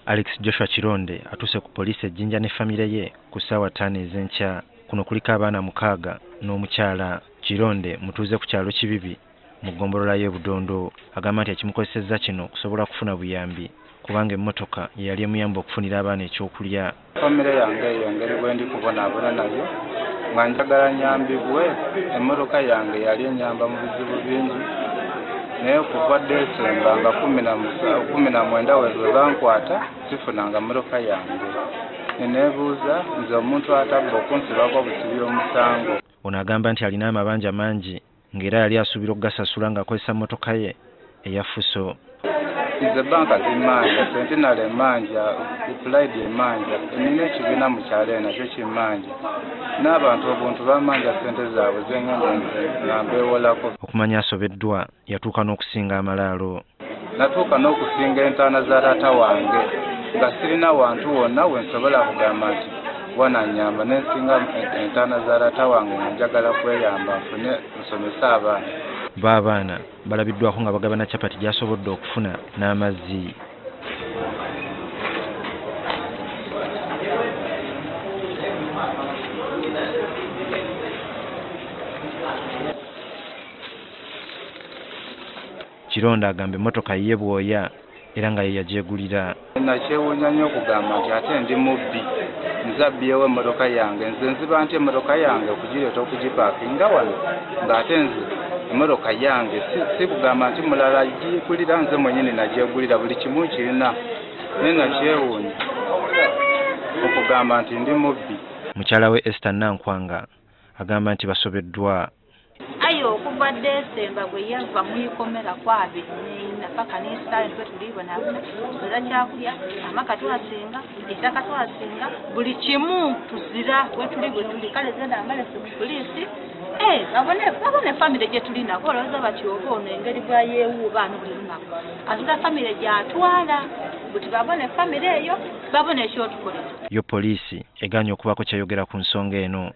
Alex Joshua Kironde atuse ku poliisi Jinja ne famile ye ku ssaawa 5 ez'enkya. Kuno kuliko abaana 6 n'omukyala. Kironde mutuuze ku kyalo Kibibi mu ggombolola y'e Budondo agamba nti ekimukozesezza kino kusobola kufuna buyambi kubanga emmotoka ye yali emuyamba okufunira abaana ekyokulya. Famile yange eyo ngeri bwe ndi kubonaabona nayo nga njagala nyambibwe. Emmotoka yange yali enyamba mu bizibu bingi naye kuva Desemba nga 19 we bankwata sifunanga mmotoka yange. Neneebuuza nze omuntu atabba okunsibako obusibi omusango. Ono agamba nti alina amabanja mangi ng'era yali asuubira okugasasula ng'akozesa mmotoka ye eya Fuso. Nze banka zimanja, sentinale emanja, Pride emanja, nina ekibiina mu kyalo eno nakyo kimanja. N'abantu obuntu bamanja ssente zaabwe zengenda nga mbeewolako. Okumanya asobeddwa yatuuka n'okusinga amalaalo. Natuuka n'okusinga entaana za taata wange nga sirina wantu wonna we nsobola kugamba nti wananyamba n'ensinga entaana za taata wange njagala kweyamba nfune nsomesa abaana. B'abaana balabiddwako nga bagabana capati gy'asobodde okufuna n'amazzi. Kironde agamba emmotoka ye bwoya era nga ye yagyegulira. Nakyewuunya nnyo okugamba nti ate ndi mubbi nzabbiyewo emmotoka yange. Nze nziba nti emmotoka yange okugireeta okugipaakinga wano ng'ate nze emmotoka yange si kugamba nti mulala gigulira, nze mwennyini nagyegulira buli kimu kirina. Naye nakyewuunya okugamba nti ndi mubbi. Mukyala we Esther Nankwanga agamba nti basobeddwa. Ayo okuva Desemba bwe yava mu yeekolemu kwa 24 paka n'esaawa twe tulibona tuzira kyakulya, amaka twasinga, ettaka twasinga, buli kimu tuzira we tuli kale zenda amale ku poliisi. Babone famile gye tulina olowooza bati oba ono engeri bwayeewuuba ano buli lunaku azira famile gy'atwala buti babone famile eyo babone ekyotukolera. Yo poliisi eganya okubako kyayogera ku nsonga eno.